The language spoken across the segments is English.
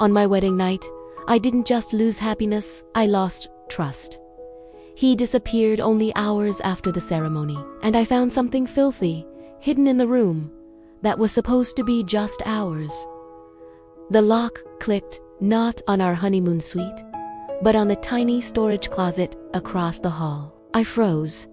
On my wedding night, I didn't just lose happiness, I lost trust. He disappeared only hours after the ceremony, and I found something filthy, hidden in the room, that was supposed to be just ours. The lock clicked, not on our honeymoon suite, but on the tiny storage closet across the hall. I froze.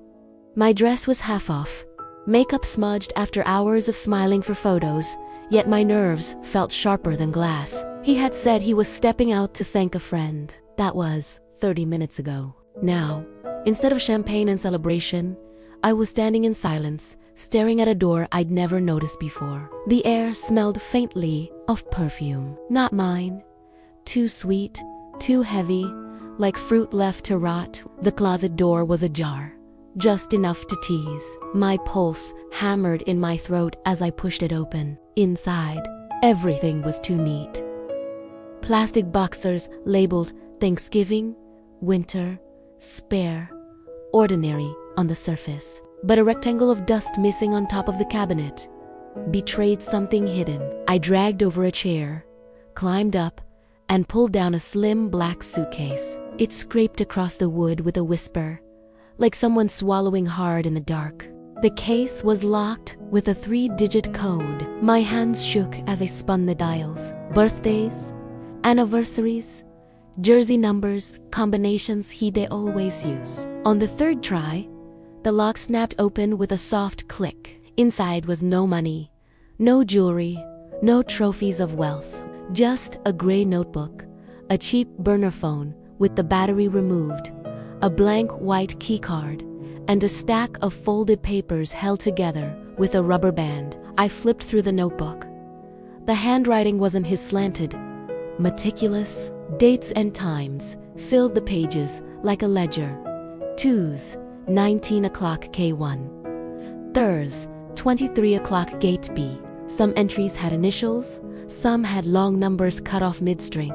My dress was half off, makeup smudged after hours of smiling for photos, yet my nerves felt sharper than glass. He had said he was stepping out to thank a friend. That was 30 minutes ago. Now, instead of champagne and celebration, I was standing in silence, staring at a door I'd never noticed before. The air smelled faintly of perfume. Not mine. Too sweet, too heavy, like fruit left to rot. The closet door was ajar, just enough to tease. My pulse hammered in my throat as I pushed it open. Inside, everything was too neat. Plastic boxers labeled Thanksgiving, winter, spare, ordinary on the surface. But a rectangle of dust missing on top of the cabinet betrayed something hidden. I dragged over a chair, climbed up, and pulled down a slim black suitcase. It scraped across the wood with a whisper, like someone swallowing hard in the dark. The case was locked with a 3-digit code. My hands shook as I spun the dials. Birthdays, anniversaries, jersey numbers, combinations he'd always use. On the third try, the lock snapped open with a soft click. Inside was no money, no jewelry, no trophies of wealth. Just a gray notebook, a cheap burner phone with the battery removed, a blank white keycard, and a stack of folded papers held together with a rubber band. I flipped through the notebook. The handwriting wasn't his slanted, meticulous. Dates and times filled the pages like a ledger. 2s, 19 o'clock K1. 3s, 23 o'clock Gate B. Some entries had initials, some had long numbers cut off midstring,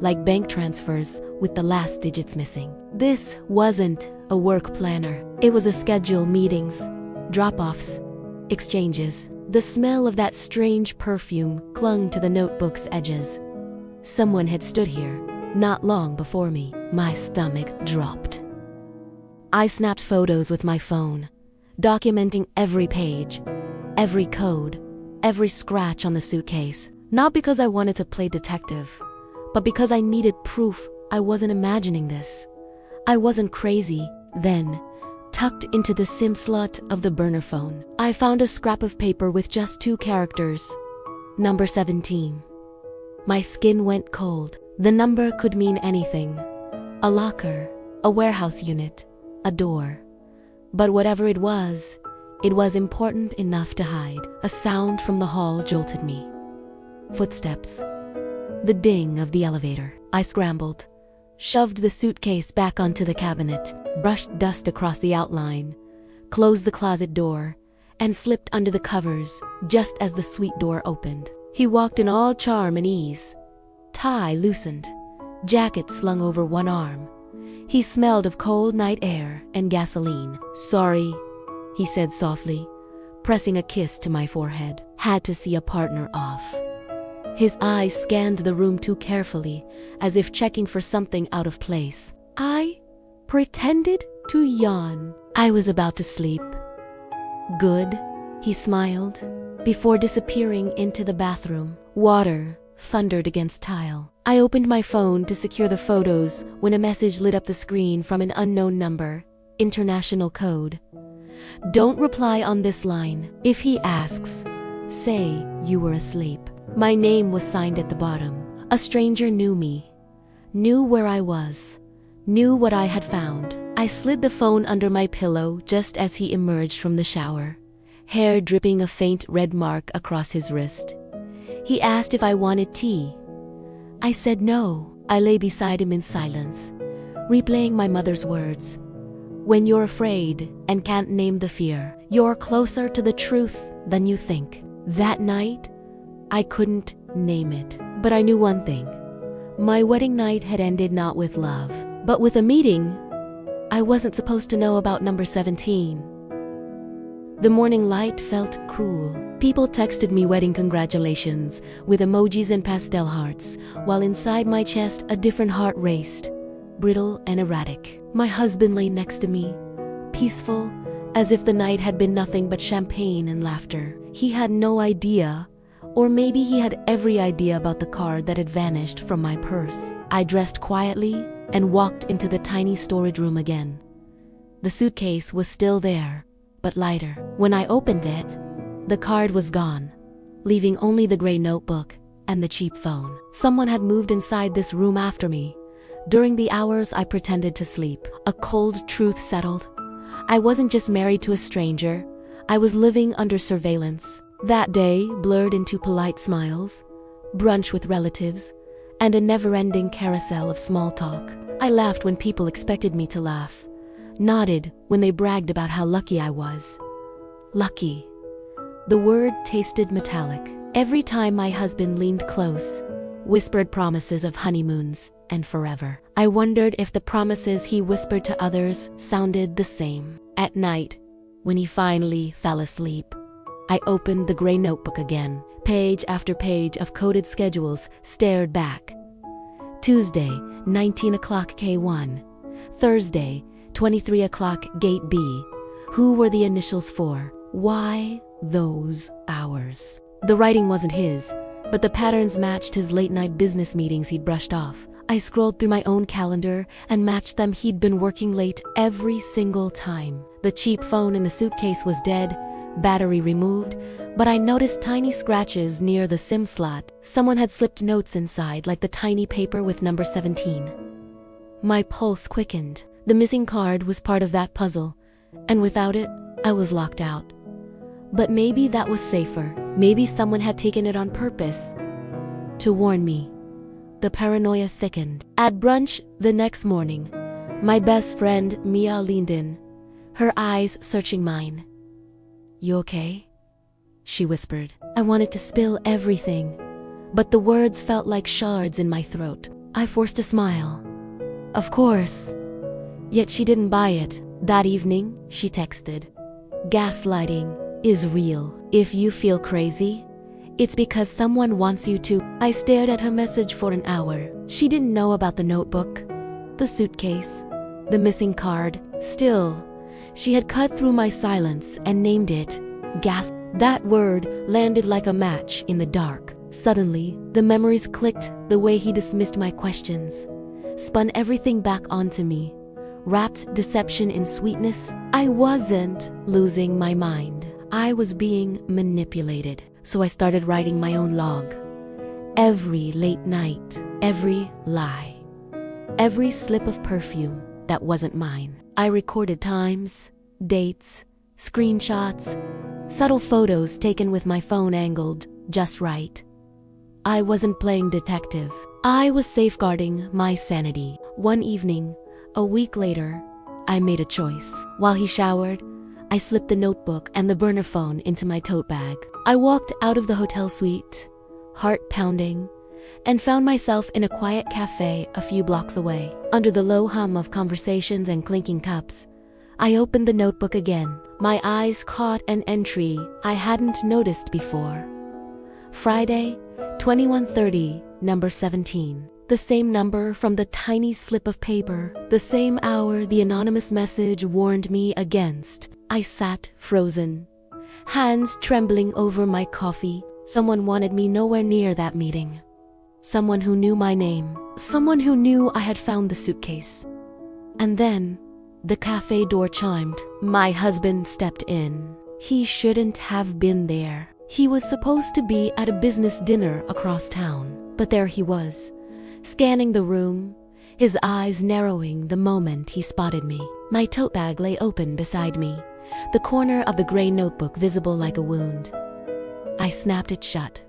like bank transfers with the last digits missing. This wasn't a work planner. It was a schedule: meetings, drop-offs, exchanges. The smell of that strange perfume clung to the notebook's edges. Someone had stood here, not long before me. My stomach dropped. I snapped photos with my phone, documenting every page, every code, every scratch on the suitcase. Not because I wanted to play detective, but because I needed proof I wasn't imagining this. I wasn't crazy. Then, tucked into the SIM slot of the burner phone, I found a scrap of paper with just 2 characters. Number 17. My skin went cold. The number could mean anything. A locker, a warehouse unit, a door. But whatever it was important enough to hide. A sound from the hall jolted me. Footsteps. The ding of the elevator. I scrambled, shoved the suitcase back onto the cabinet, brushed dust across the outline, closed the closet door, and slipped under the covers just as the suite door opened. He walked in all charm and ease. Tie loosened, jacket slung over one arm. He smelled of cold night air and gasoline. "Sorry," he said softly, pressing a kiss to my forehead. Had to see a partner off. His eyes scanned the room too carefully, as if checking for something out of place. I pretended to yawn. I was about to sleep. "Good," he smiled, before disappearing into the bathroom. Water thundered against tile. I opened my phone to secure the photos when a message lit up the screen from an unknown number. International code. "Don't reply on this line. If he asks, say you were asleep." My name was signed at the bottom. A stranger knew me, knew where I was, knew what I had found. I slid the phone under my pillow just as he emerged from the shower, hair dripping a faint red mark across his wrist. He asked if I wanted tea. I said no. I lay beside him in silence, replaying my mother's words. "When you're afraid and can't name the fear, you're closer to the truth than you think." That night, I couldn't name it, but I knew one thing. My wedding night had ended not with love, but with a meeting I wasn't supposed to know about. Number 17. The morning light felt cruel. People texted me wedding congratulations with emojis and pastel hearts, while inside my chest a different heart raced, brittle and erratic. My husband lay next to me, peaceful, as if the night had been nothing but champagne and laughter. He had no idea, or maybe he had every idea about the card that had vanished from my purse. I dressed quietly and walked into the tiny storage room again. The suitcase was still there, but lighter. When I opened it, the card was gone, leaving only the gray notebook and the cheap phone. Someone had moved inside this room after me. During the hours I pretended to sleep, a cold truth settled. I wasn't just married to a stranger, I was living under surveillance. That day blurred into polite smiles, brunch with relatives, and a never-ending carousel of small talk. I laughed when people expected me to laugh, nodded when they bragged about how lucky I was. Lucky. The word tasted metallic. Every time my husband leaned close, whispered promises of honeymoons and forever. I wondered if the promises he whispered to others sounded the same. At night, when he finally fell asleep, I opened the gray notebook again. Page after page of coded schedules stared back. Tuesday, 19 o'clock K1. Thursday, 23 o'clock Gate B. Who were the initials for? Why those hours? The writing wasn't his, but the patterns matched his late-night business meetings he'd brushed off. I scrolled through my own calendar and matched them. He'd been working late every single time. The cheap phone in the suitcase was dead, battery removed, but I noticed tiny scratches near the SIM slot. Someone had slipped notes inside, like the tiny paper with number 17. My pulse quickened. The missing card was part of that puzzle, and without it, I was locked out. But maybe that was safer. Maybe someone had taken it on purpose to warn me. The paranoia thickened. At brunch the next morning, my best friend Mia leaned in, her eyes searching mine. "You okay?" she whispered. I wanted to spill everything, but the words felt like shards in my throat. I forced a smile. Of course. Yet she didn't buy it. That evening, she texted, "Gaslighting is real. If you feel crazy, it's because someone wants you to." I stared at her message for an hour. She didn't know about the notebook, the suitcase, the missing card. Still, she had cut through my silence and named it gas. That word landed like a match in the dark. Suddenly, the memories clicked. The way he dismissed my questions, spun everything back onto me, wrapped deception in sweetness. I wasn't losing my mind. I was being manipulated. So I started writing my own log. Every late night, every lie, every slip of perfume that wasn't mine. I recorded times, dates, screenshots, subtle photos taken with my phone angled just right. I wasn't playing detective. I was safeguarding my sanity. One evening, a week later, I made a choice. While he showered, I slipped the notebook and the burner phone into my tote bag. I walked out of the hotel suite, heart pounding, and found myself in a quiet cafe a few blocks away. Under the low hum of conversations and clinking cups, I opened the notebook again. My eyes caught an entry I hadn't noticed before. Friday, 21:30, number 17. The same number from the tiny slip of paper, the same hour the anonymous message warned me against. I sat frozen, hands trembling over my coffee. Someone wanted me nowhere near that meeting. Someone who knew my name. Someone who knew I had found the suitcase. And then, the cafe door chimed. My husband stepped in. He shouldn't have been there. He was supposed to be at a business dinner across town. But there he was, scanning the room, his eyes narrowing the moment he spotted me. My tote bag lay open beside me, the corner of the gray notebook visible like a wound. I snapped it shut.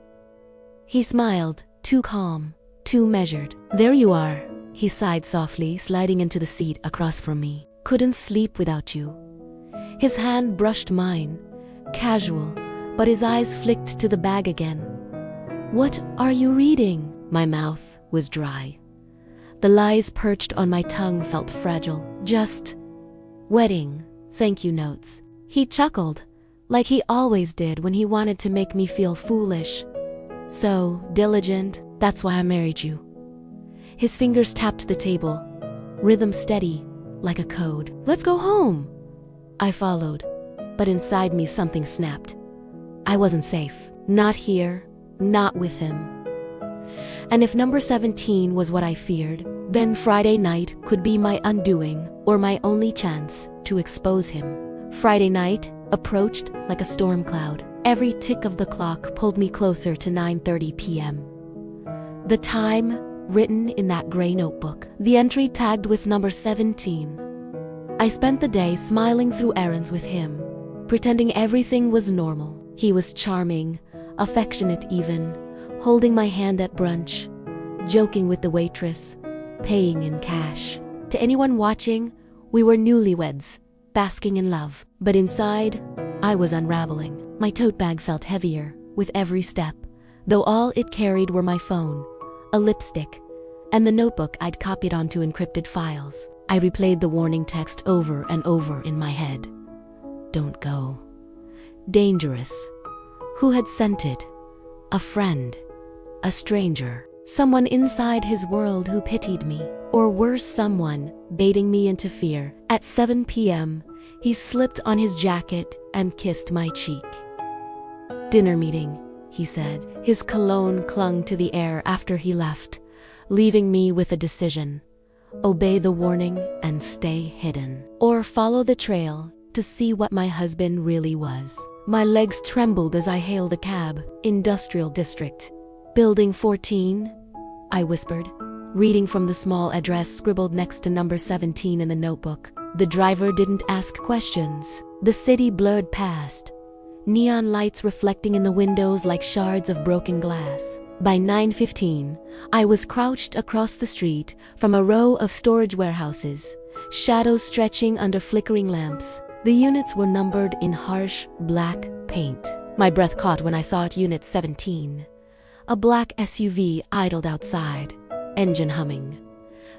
He smiled, too calm, too measured. "There you are," he sighed softly, sliding into the seat across from me. "Couldn't sleep without you." His hand brushed mine, casual, but his eyes flicked to the bag again. "What are you reading?" My mouth was dry. The lies perched on my tongue felt fragile. "Just wedding thank you notes." He chuckled, like he always did when he wanted to make me feel foolish. So diligent, that's why I married you. His fingers tapped the table, rhythm steady, like a code. Let's go home. I followed, but inside me something snapped. I wasn't safe. Not here, not with him. And if number 17 was what I feared, then Friday night could be my undoing or my only chance to expose him. Friday night approached like a storm cloud. Every tick of the clock pulled me closer to 9:30 p.m. The time written in that gray notebook, the entry tagged with number 17. I spent the day smiling through errands with him, pretending everything was normal. He was charming, affectionate even, holding my hand at brunch, joking with the waitress, paying in cash. To anyone watching, we were newlyweds, basking in love. But inside, I was unraveling. My tote bag felt heavier with every step, though all it carried were my phone, a lipstick, and the notebook I'd copied onto encrypted files. I replayed the warning text over and over in my head. Don't go. Dangerous. Who had sent it? A friend. A stranger. Someone inside his world who pitied me. Or worse, someone baiting me into fear. At 7 p.m., he slipped on his jacket and kissed my cheek. Dinner meeting, he said. His cologne clung to the air after he left, leaving me with a decision. Obey the warning and stay hidden. Or follow the trail to see what my husband really was. My legs trembled as I hailed a cab. Industrial district. Building 14, I whispered, reading from the small address scribbled next to number 17 in the notebook. The driver didn't ask questions. The city blurred past, neon lights reflecting in the windows like shards of broken glass. By 9:15, I was crouched across the street from a row of storage warehouses, shadows stretching under flickering lamps. The units were numbered in harsh, black paint. My breath caught when I saw it Unit 17. A black SUV idled outside, engine humming.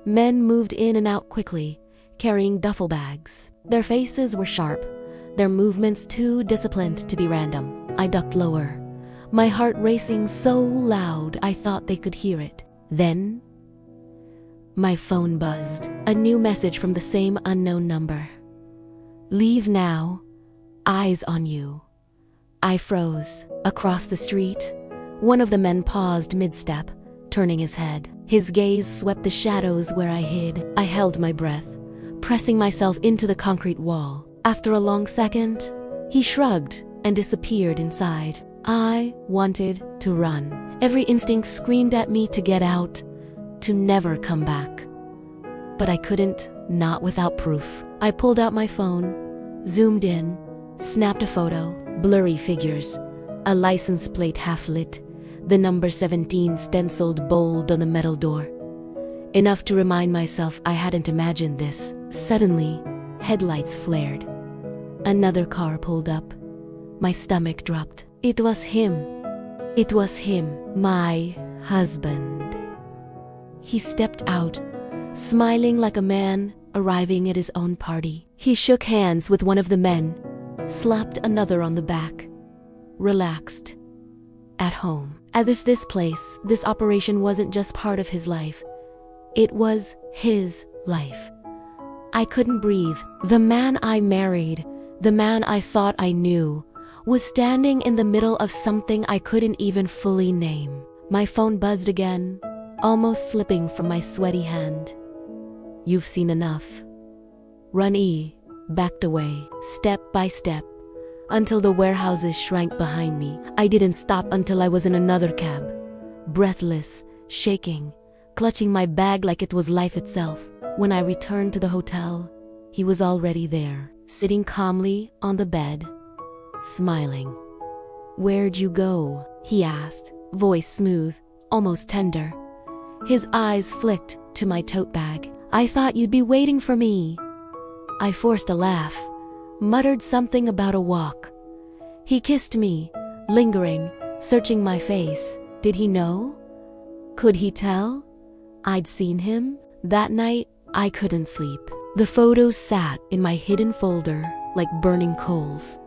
Men moved in and out quickly, carrying duffel bags. Their faces were sharp, their movements too disciplined to be random. I ducked lower, my heart racing so loud I thought they could hear it. Then, my phone buzzed. A new message from the same unknown number. Leave now. Eyes on you. I froze. Across the street, one of the men paused mid-step, turning his head. His gaze swept the shadows where I hid. I held my breath, pressing myself into the concrete wall. After a long second, he shrugged and disappeared inside. I wanted to run. Every instinct screamed at me to get out, to never come back. But I couldn't, not without proof. I pulled out my phone, zoomed in, snapped a photo. Blurry figures, a license plate half lit, the number 17 stenciled bold on the metal door. Enough to remind myself I hadn't imagined this. Suddenly, headlights flared. Another car pulled up. My stomach dropped. It was him. It was him, my husband. He stepped out, smiling like a man arriving at his own party. He shook hands with one of the men, slapped another on the back, relaxed, at home. As if this place, this operation wasn't just part of his life. It was his life. I couldn't breathe. The man I married, the man I thought I knew, was standing in the middle of something I couldn't even fully name. My phone buzzed again, almost slipping from my sweaty hand. You've seen enough. Run backed away, step by step, until the warehouses shrank behind me. I didn't stop until I was in another cab, breathless, shaking, clutching my bag like it was life itself. When I returned to the hotel, he was already there, sitting calmly on the bed, smiling. Where'd you go? He asked, voice smooth, almost tender. His eyes flicked to my tote bag. I thought you'd be waiting for me. I forced a laugh, muttered something about a walk. He kissed me, lingering, searching my face. Did he know? Could he tell? I'd seen him. That night, I couldn't sleep. The photos sat in my hidden folder like burning coals.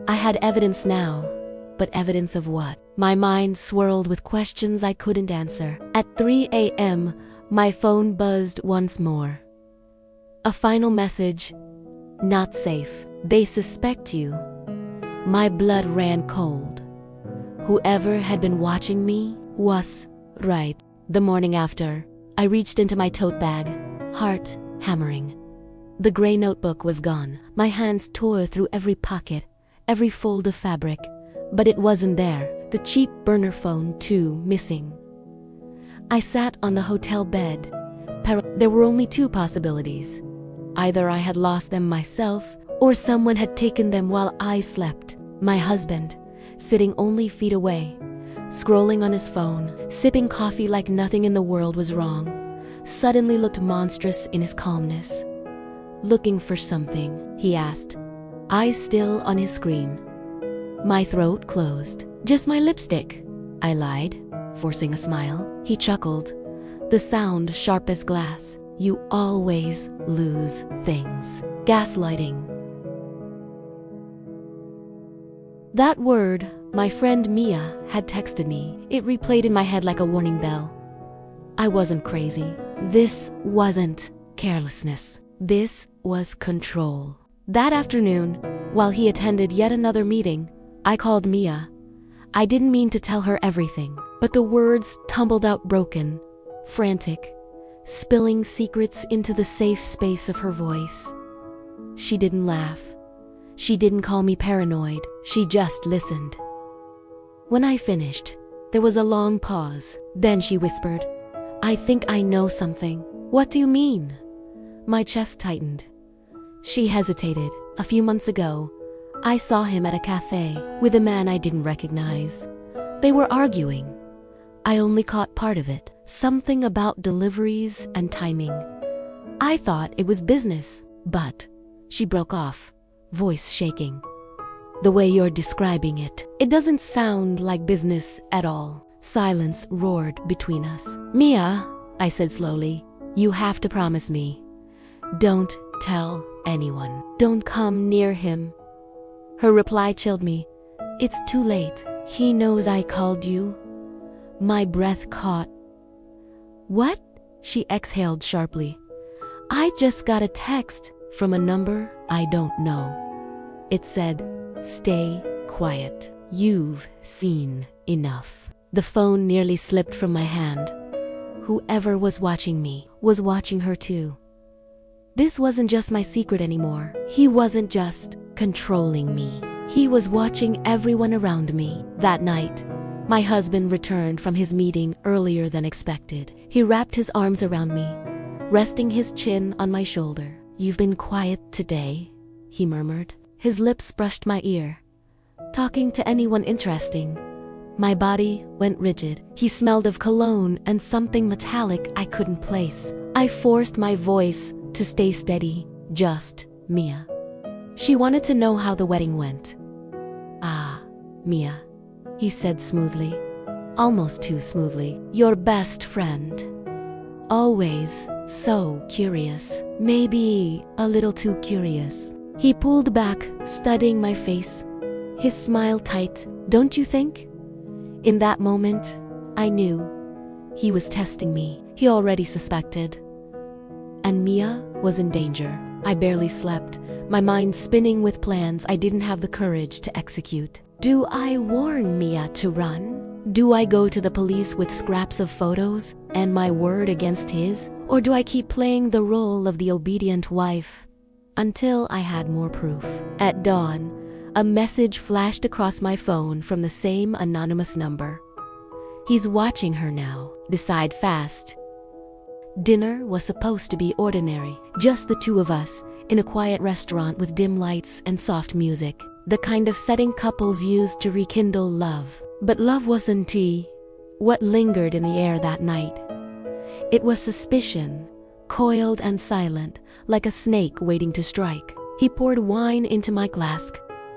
I had evidence now, but evidence of what? My mind swirled with questions I couldn't answer. At 3 a.m., my phone buzzed once more. A final message. Not safe. They suspect you. My blood ran cold. Whoever had been watching me was right. The morning after, I reached into my tote bag, heart hammering. The gray notebook was gone. My hands tore through every pocket, every fold of fabric, but it wasn't there. The cheap burner phone, too, missing. I sat on the hotel bed. There were only two possibilities. Either I had lost them myself, or someone had taken them while I slept. My husband, sitting only feet away, scrolling on his phone, sipping coffee like nothing in the world was wrong, suddenly looked monstrous in his calmness. Looking for something, he asked, eyes still on his screen. My throat closed. Just my lipstick, I lied, forcing a smile. He chuckled, the sound sharp as glass. You always lose things. Gaslighting. That word, my friend Mia had texted me. It replayed in my head like a warning bell. I wasn't crazy. This wasn't carelessness. This was control. That afternoon, while he attended yet another meeting, I called Mia. I didn't mean to tell her everything, but the words tumbled out broken, frantic, spilling secrets into the safe space of her voice. She didn't laugh. She didn't call me paranoid. She just listened. When I finished, there was a long pause. Then she whispered, I think I know something. What do you mean? My chest tightened. She hesitated. A few months ago, I saw him at a cafe with a man I didn't recognize. They were arguing. I only caught part of it. Something about deliveries and timing. I thought it was business, but she broke off, voice shaking. The way you're describing it, it doesn't sound like business at all. Silence roared between us. Mia, I said slowly, you have to promise me. Don't tell anyone. Don't come near him. Her reply chilled me. It's too late. He knows I called you. My breath caught. What? She exhaled sharply. I just got a text from a number I don't know. It said, stay quiet. You've seen enough. The phone nearly slipped from my hand. Whoever was watching me was watching her too. This wasn't just my secret anymore. He wasn't just controlling me. He was watching everyone around me. That night, my husband returned from his meeting earlier than expected. He wrapped his arms around me, resting his chin on my shoulder. You've been quiet today, he murmured. His lips brushed my ear. Talking to anyone interesting. My body went rigid. He smelled of cologne and something metallic I couldn't place. I forced my voice to stay steady. Just Mia. She wanted to know how the wedding went. Ah, Mia, he said smoothly, almost too smoothly. Your best friend. Always so curious. Maybe a little too curious. He pulled back, studying my face, his smile tight. Don't you think? In that moment, I knew he was testing me. He already suspected. And Mia was in danger. I barely slept, my mind spinning with plans I didn't have the courage to execute. Do I warn Mia to run? Do I go to the police with scraps of photos and my word against his? Or do I keep playing the role of the obedient wife until I had more proof? At dawn, a message flashed across my phone from the same anonymous number. He's watching her now. Decide fast. Dinner was supposed to be ordinary, just the two of us, in a quiet restaurant with dim lights and soft music, the kind of setting couples used to rekindle love. But love wasn't what lingered in the air that night. It was suspicion, coiled and silent, like a snake waiting to strike. He poured wine into my glass,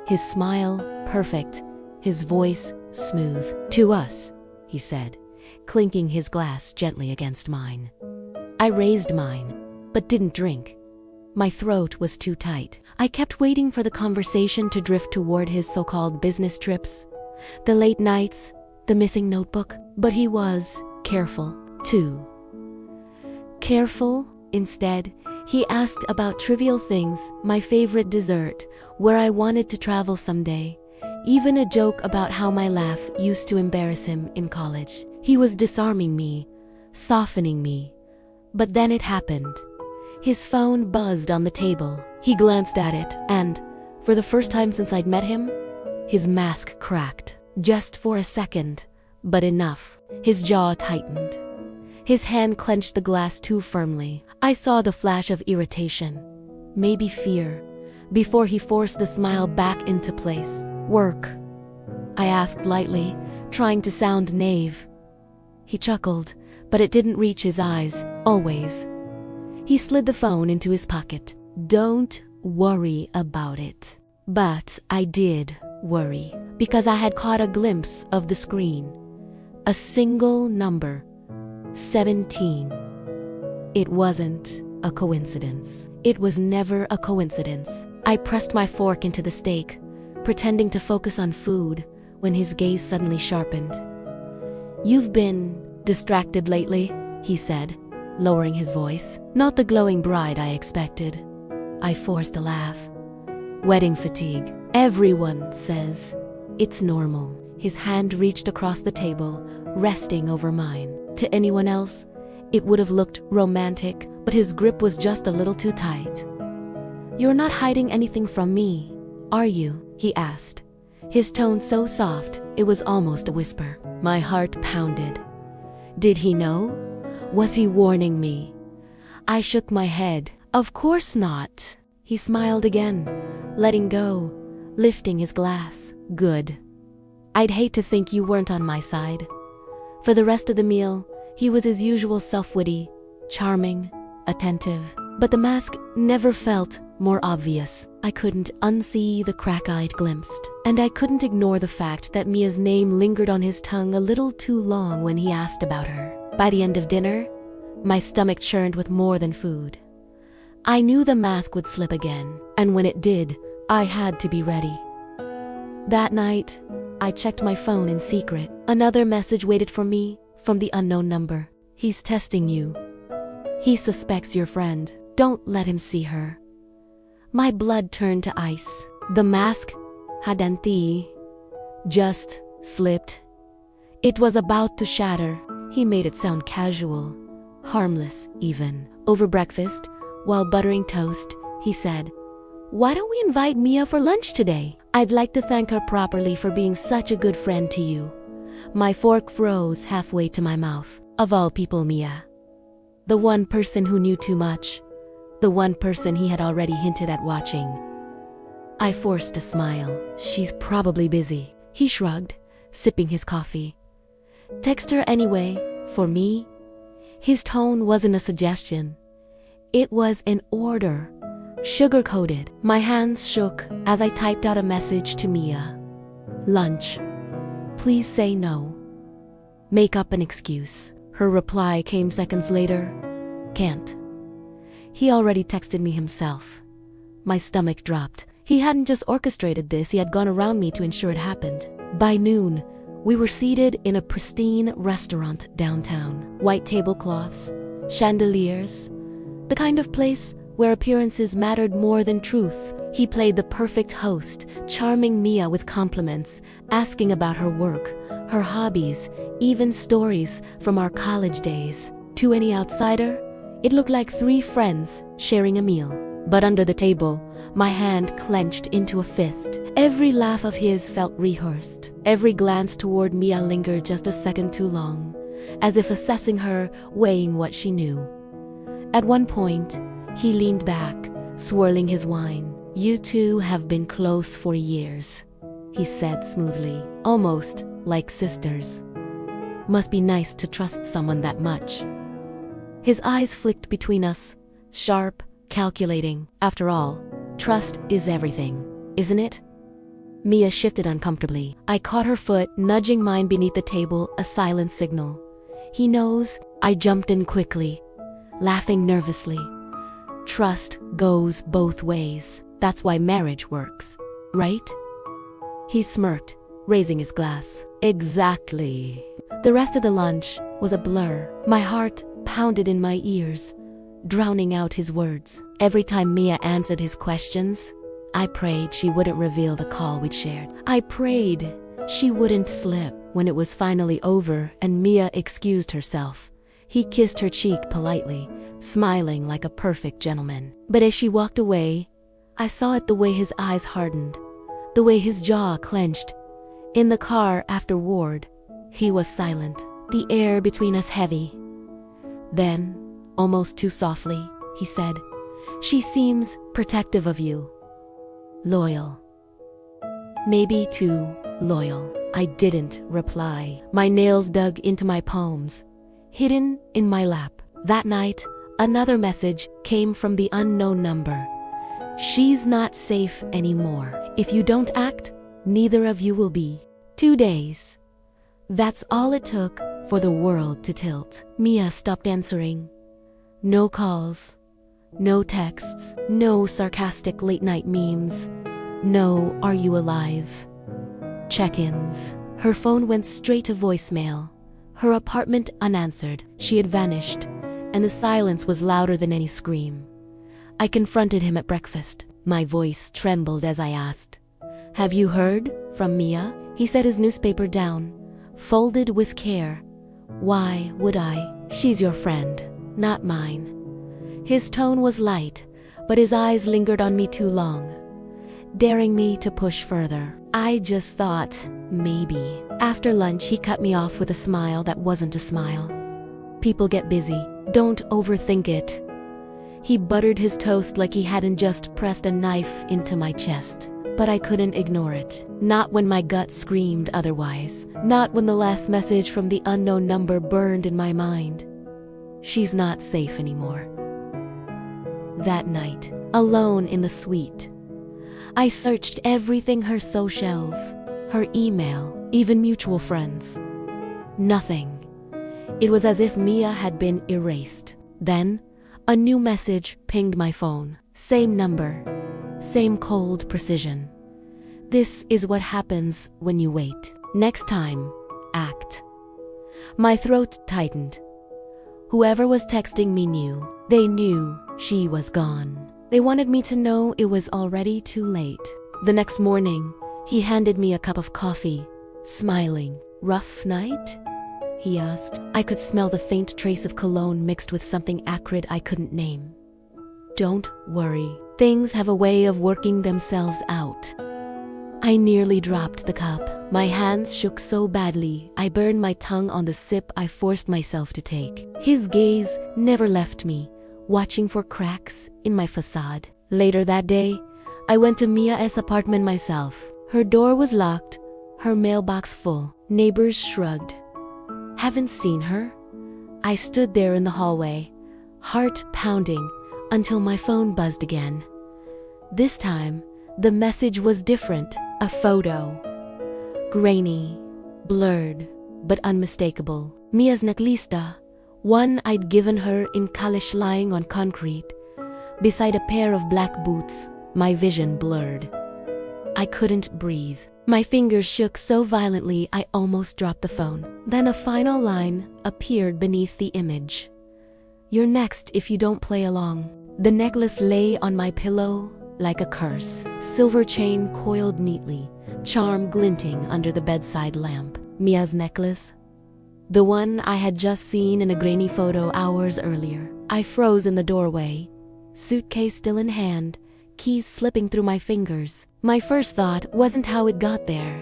his smile perfect, his voice smooth. To us, he said, clinking his glass gently against mine. I raised mine, but didn't drink. My throat was too tight. I kept waiting for the conversation to drift toward his so-called business trips, the late nights, the missing notebook. But he was careful, too. Careful, instead, he asked about trivial things, my favorite dessert, where I wanted to travel someday, even a joke about how my laugh used to embarrass him in college. He was disarming me, softening me. But then it happened. His phone buzzed on the table. He glanced at it, and, for the first time since I'd met him, his mask cracked. Just for a second, but enough. His jaw tightened. His hand clenched the glass too firmly. I saw the flash of irritation, maybe fear, before he forced the smile back into place. "Work?" I asked lightly, trying to sound naive. He chuckled, but it didn't reach his eyes, always. He slid the phone into his pocket. "Don't worry about it." But I did worry, because I had caught a glimpse of the screen. A single number. 17. It wasn't a coincidence. It was never a coincidence. I pressed my fork into the steak, pretending to focus on food, when his gaze suddenly sharpened. "You've been distracted lately," he said, lowering his voice. Not the glowing bride I expected. I forced a laugh. "Wedding fatigue. Everyone says it's normal." His hand reached across the table, resting over mine. To anyone else, it would have looked romantic, but his grip was just a little too tight. "You're not hiding anything from me, are you?" he asked, his tone so soft it was almost a whisper. My heart pounded. Did he know? Was he warning me? I shook my head. "Of course not." He smiled again, letting go, lifting his glass. "Good. I'd hate to think you weren't on my side." For the rest of the meal, he was his usual self-witty, charming, attentive. But the mask never felt more obvious. I couldn't unsee the crack-eyed glimpse, and I couldn't ignore the fact that Mia's name lingered on his tongue a little too long when he asked about her. By the end of dinner, my stomach churned with more than food. I knew the mask would slip again, and when it did, I had to be ready. That night, I checked my phone in secret. Another message waited for me from the unknown number. "He's testing you. He suspects your friend. Don't let him see her." My blood turned to ice. The mask hadn't just slipped. It was about to shatter. He made it sound casual, harmless even. Over breakfast, while buttering toast, he said, "Why don't we invite Mia for lunch today? I'd like to thank her properly for being such a good friend to you." My fork froze halfway to my mouth. Of all people, Mia. The one person who knew too much. The one person he had already hinted at watching. I forced a smile. "She's probably busy." He shrugged, sipping his coffee. "Text her anyway, for me." His tone wasn't a suggestion. It was an order, sugar-coated. My hands shook as I typed out a message to Mia. "Lunch. Please say no. Make up an excuse." Her reply came seconds later. "Can't." He already texted me himself. My stomach dropped. He hadn't just orchestrated this, he had gone around me to ensure it happened. By noon, we were seated in a pristine restaurant downtown. White tablecloths, chandeliers, the kind of place where appearances mattered more than truth. He played the perfect host, charming Mia with compliments, asking about her work, her hobbies, even stories from our college days. To any outsider, it looked like three friends sharing a meal. But under the table, my hand clenched into a fist. Every laugh of his felt rehearsed. Every glance toward Mia lingered just a second too long, as if assessing her, weighing what she knew. At one point, he leaned back, swirling his wine. "You two have been close for years," he said smoothly, almost like sisters. "Must be nice to trust someone that much." His eyes flicked between us, sharp, calculating. After all, trust is everything, isn't it? Mia shifted uncomfortably. I caught her foot, nudging mine beneath the table, a silent signal. "He knows." I jumped in quickly, laughing nervously. Trust goes both ways. That's why marriage works, right? He smirked, raising his glass. Exactly. The rest of the lunch was a blur. My heart pounded in my ears, drowning out his words. Every time Mia answered his questions, I prayed she wouldn't reveal the call we'd shared. I prayed she wouldn't slip. When it was finally over and Mia excused herself, he kissed her cheek politely, smiling like a perfect gentleman. But as she walked away, I saw it the way his eyes hardened, the way his jaw clenched. In the car afterward, he was silent, the air between us heavy. Then, almost too softly, he said, "She seems protective of you. Loyal. Maybe too loyal." I didn't reply. My nails dug into my palms, hidden in my lap. That night, another message came from the unknown number. "She's not safe anymore. If you don't act, neither of you will be." 2 days. That's all it took for the world to tilt. Mia stopped answering. No calls, no texts, no sarcastic late-night memes, no "Are you alive?" check-ins. Her phone went straight to voicemail. Her apartment unanswered. She had vanished, and the silence was louder than any scream. I confronted him at breakfast. My voice trembled as I asked, "Have you heard from Mia?" He set his newspaper down, folded with care. "Why would I? She's your friend, not mine." His tone was light, but his eyes lingered on me too long, daring me to push further. I just thought, maybe. After lunch, he cut me off with a smile that wasn't a smile. "People get busy. Don't overthink it." He buttered his toast like he hadn't just pressed a knife into my chest. But I couldn't ignore it. Not when my gut screamed otherwise. Not when the last message from the unknown number burned in my mind. She's not safe anymore. That night, alone in the suite, I searched everything: her socials, her email, even mutual friends. Nothing. It was as if Mia had been erased. Then, a new message pinged my phone. Same number, same cold precision. This is what happens when you wait. Next time, act. My throat tightened. Whoever was texting me knew. They knew she was gone. They wanted me to know it was already too late. The next morning, he handed me a cup of coffee, smiling. "Rough night?" he asked. I could smell the faint trace of cologne mixed with something acrid I couldn't name. "Don't worry. Things have a way of working themselves out." I nearly dropped the cup. My hands shook so badly, I burned my tongue on the sip I forced myself to take. His gaze never left me, watching for cracks in my facade. Later that day, I went to Mia's apartment myself. Her door was locked, her mailbox full. Neighbors shrugged. "Haven't seen her?" I stood there in the hallway, heart pounding, until my phone buzzed again. This time, the message was different. A photo. Grainy, blurred, but unmistakable. Mia's necklista, one I'd given her in Kalish, lying on concrete, beside a pair of black boots. My vision blurred. I couldn't breathe. My fingers shook so violently I almost dropped the phone. Then a final line appeared beneath the image. "You're next if you don't play along." The necklace lay on my pillow like a curse. Silver chain coiled neatly, charm glinting under the bedside lamp. Mia's necklace? The one I had just seen in a grainy photo hours earlier. I froze in the doorway, suitcase still in hand, keys slipping through my fingers. My first thought wasn't how it got there.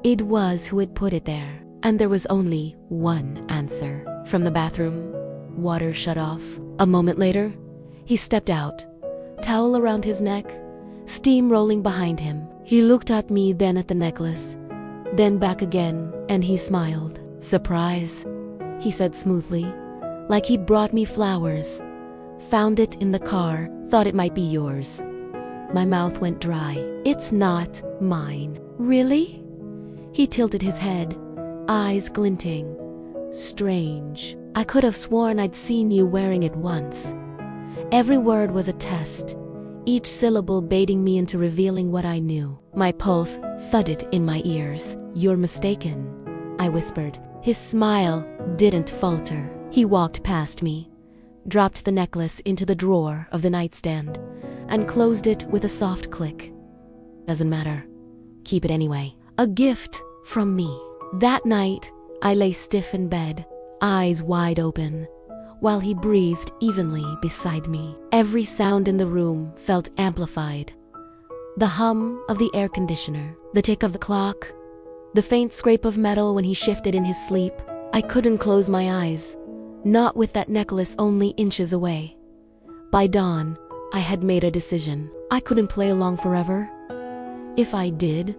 It was who had put it there. And there was only one answer. From the bathroom, water shut off. A moment later, he stepped out, towel around his neck, steam rolling behind him. He looked at me, then at the necklace, then back again, and he smiled. "Surprise," he said smoothly, like he'd brought me flowers. "Found it in the car, thought it might be yours." My mouth went dry. "It's not mine." "Really?" He tilted his head, eyes glinting. "Strange. I could have sworn I'd seen you wearing it once. Every word was a test, each syllable baiting me into revealing what I knew. My pulse thudded in my ears. "You're mistaken," I whispered. His smile didn't falter. He walked past me, dropped the necklace into the drawer of the nightstand, and closed it with a soft click. "Doesn't matter. Keep it anyway." A gift from me. That night, I lay stiff in bed, eyes wide open, while he breathed evenly beside me. Every sound in the room felt amplified. The hum of the air conditioner, the tick of the clock, the faint scrape of metal when he shifted in his sleep. I couldn't close my eyes, not with that necklace only inches away. By dawn, I had made a decision. I couldn't play along forever. If I did,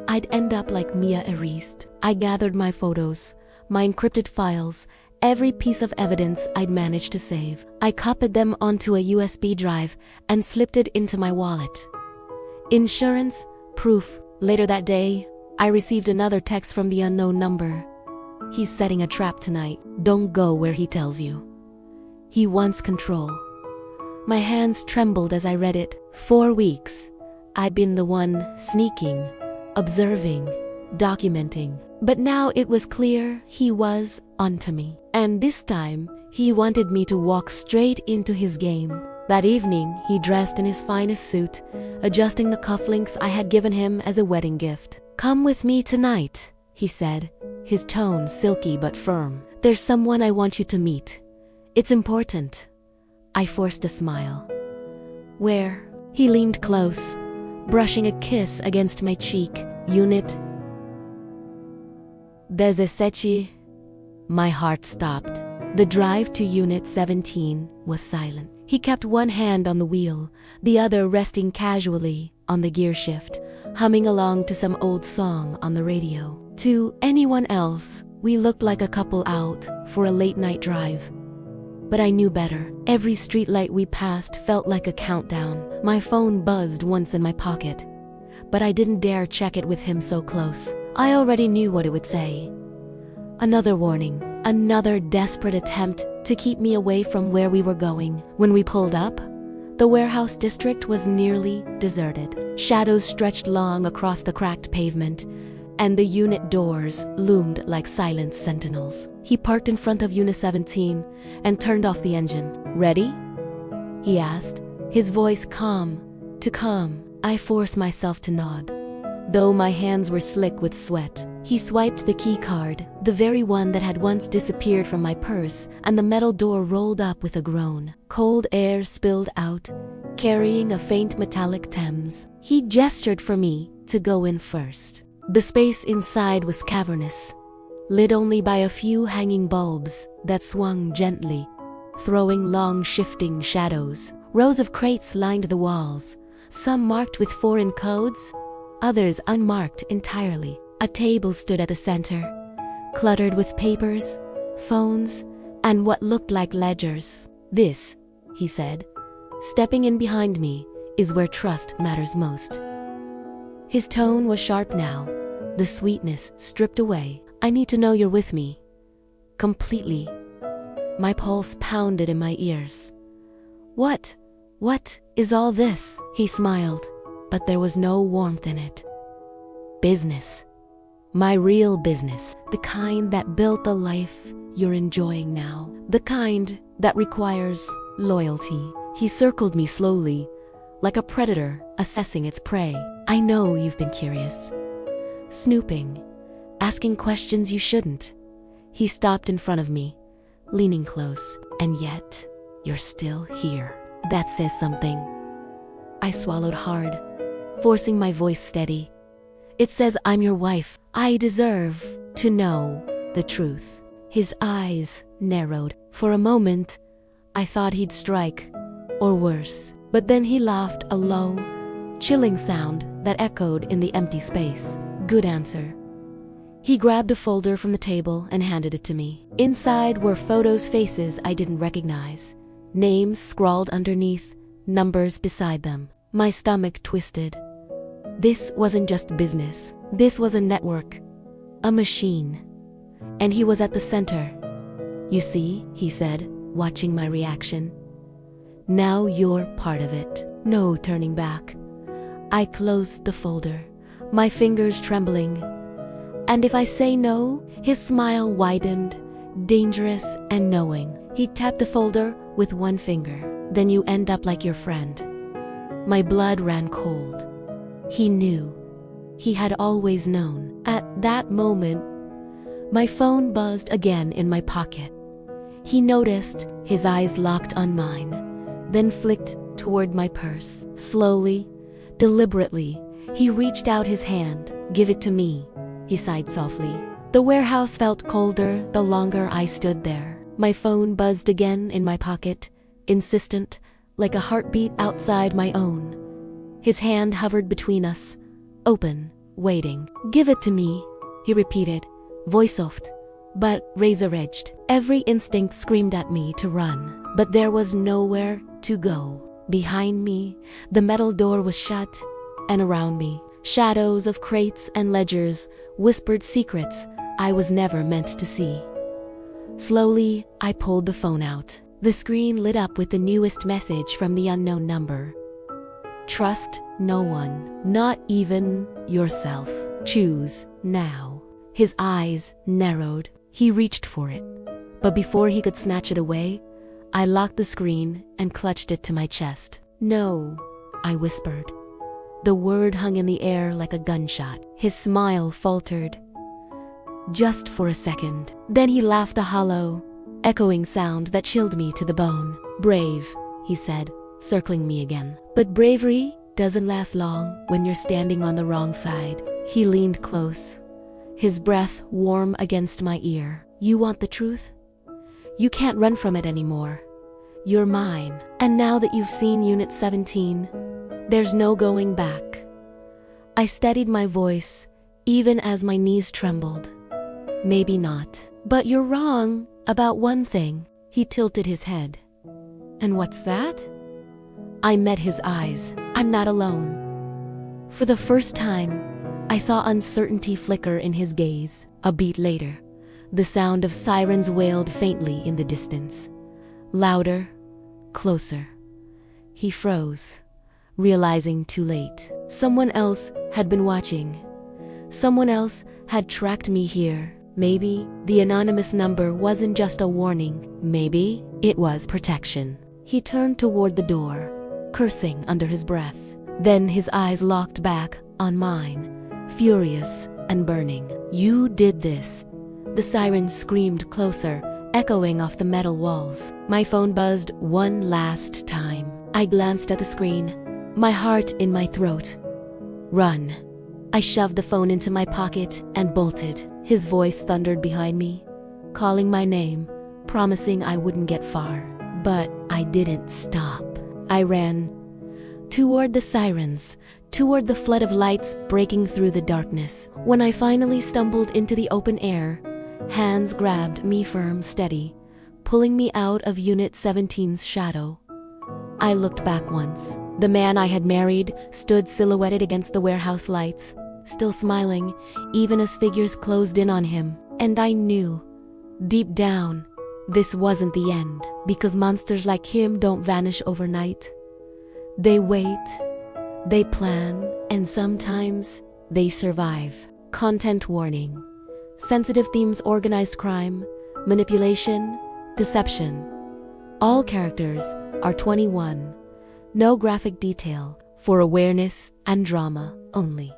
I'd end up like Mia Erist. I gathered my photos, my encrypted files, every piece of evidence I'd managed to save. I copied them onto a USB drive and slipped it into my wallet. Insurance, proof. Later that day, I received another text from the unknown number. "He's setting a trap tonight. Don't go where he tells you. He wants control." My hands trembled as I read it. 4 weeks, I'd been the one sneaking, observing, documenting. But now it was clear he was onto me. And this time, he wanted me to walk straight into his game. That evening, he dressed in his finest suit, adjusting the cufflinks I had given him as a wedding gift. "Come with me tonight," he said, his tone silky but firm. "There's someone I want you to meet. It's important." I forced a smile. "Where?" He leaned close, brushing a kiss against my cheek. "Unit 17. My heart stopped. The drive to Unit 17 was silent. He kept one hand on the wheel, the other resting casually on the gear shift, humming along to some old song on the radio. To anyone else, we looked like a couple out for a late-night drive. But I knew better. Every streetlight we passed felt like a countdown. My phone buzzed once in my pocket, but I didn't dare check it with him so close. I already knew what it would say. Another warning, another desperate attempt to keep me away from where we were going. When we pulled up, the warehouse district was nearly deserted. Shadows stretched long across the cracked pavement, and the unit doors loomed like silent sentinels. He parked in front of Unit 17 and turned off the engine. "Ready?" he asked, his voice calm. I forced myself to nod, though my hands were slick with sweat. He swiped the key card, the very one that had once disappeared from my purse, and the metal door rolled up with a groan. Cold air spilled out, carrying a faint metallic Thames. He gestured for me to go in first. The space inside was cavernous, lit only by a few hanging bulbs that swung gently, throwing long shifting shadows. Rows of crates lined the walls, some marked with foreign codes, others unmarked entirely. A table stood at the center, cluttered with papers, phones, and what looked like ledgers. "This," he said, stepping in behind me, "is where trust matters most." His tone was sharp now, the sweetness stripped away. "I need to know you're with me. Completely." My pulse pounded in my ears. What is all this?" He smiled, but there was no warmth in it. "Business. My real business. The kind that built the life you're enjoying now. The kind that requires loyalty." He circled me slowly, like a predator assessing its prey. "I know you've been curious. Snooping, asking questions you shouldn't." He stopped in front of me, leaning close. "And yet, you're still here. That says something." I swallowed hard, forcing my voice steady. "It says I'm your wife. I deserve to know the truth." His eyes narrowed. For a moment, I thought he'd strike, or worse. But then he laughed, a low, chilling sound that echoed in the empty space. "Good answer." He grabbed a folder from the table and handed it to me. Inside were photos, faces I didn't recognize, names scrawled underneath, numbers beside them. My stomach twisted. This wasn't just business. This was a network, a machine. And he was at the center. "You see," he said, watching my reaction. Now you're part of it. No turning back. I closed the folder, my fingers trembling. And if I say no? His smile widened, dangerous and knowing. He tapped the folder with one finger. Then you end up like your friend. My blood ran cold. He knew. He had always known. At that moment, my phone buzzed again in my pocket. He noticed, his eyes locked on mine, then flicked toward my purse. Slowly, deliberately, he reached out his hand. Give it to me, he sighed softly. The warehouse felt colder the longer I stood there. My phone buzzed again in my pocket, insistent, like a heartbeat outside my own. His hand hovered between us, open, waiting. Give it to me, he repeated, voice soft, but razor-edged. Every instinct screamed at me to run, but there was nowhere to go. Behind me, the metal door was shut, and around me, shadows of crates and ledgers whispered secrets I was never meant to see. Slowly, I pulled the phone out. The screen lit up with the newest message from the unknown number. Trust no one, not even yourself. Choose now. His eyes narrowed. He reached for it. But before he could snatch it away, I locked the screen and clutched it to my chest. No, I whispered. The word hung in the air like a gunshot. His smile faltered. Just for a second. Then he laughed a hollow, echoing sound that chilled me to the bone. Brave, he said, circling me again. But bravery doesn't last long when you're standing on the wrong side. He leaned close, his breath warm against my ear. You want the truth? You can't run from it anymore. You're mine. And now that you've seen Unit 17, there's no going back. I steadied my voice, even as my knees trembled. Maybe not. But you're wrong about one thing. He tilted his head. And what's that? I met his eyes. I'm not alone. For the first time, I saw uncertainty flicker in his gaze. A beat later, the sound of sirens wailed faintly in the distance. Louder, closer. He froze, realizing too late. Someone else had been watching. Someone else had tracked me here. Maybe the anonymous number wasn't just a warning. Maybe it was protection. He turned toward the door, cursing under his breath. Then his eyes locked back on mine, furious and burning. You did this. The sirens screamed closer, echoing off the metal walls. My phone buzzed one last time. I glanced at the screen, my heart in my throat. Run. I shoved the phone into my pocket and bolted. His voice thundered behind me, calling my name, promising I wouldn't get far. But I didn't stop. I ran toward the sirens, toward the flood of lights breaking through the darkness. When I finally stumbled into the open air, hands grabbed me firm, steady, pulling me out of Unit 17's shadow. I looked back once. The man I had married stood silhouetted against the warehouse lights, still smiling, even as figures closed in on him. And I knew, deep down, this wasn't the end, because monsters like him don't vanish overnight. They wait, they plan, and sometimes they survive. Content warning. Sensitive themes: organized crime, manipulation, deception. All characters are 21. No graphic detail, for awareness and drama only.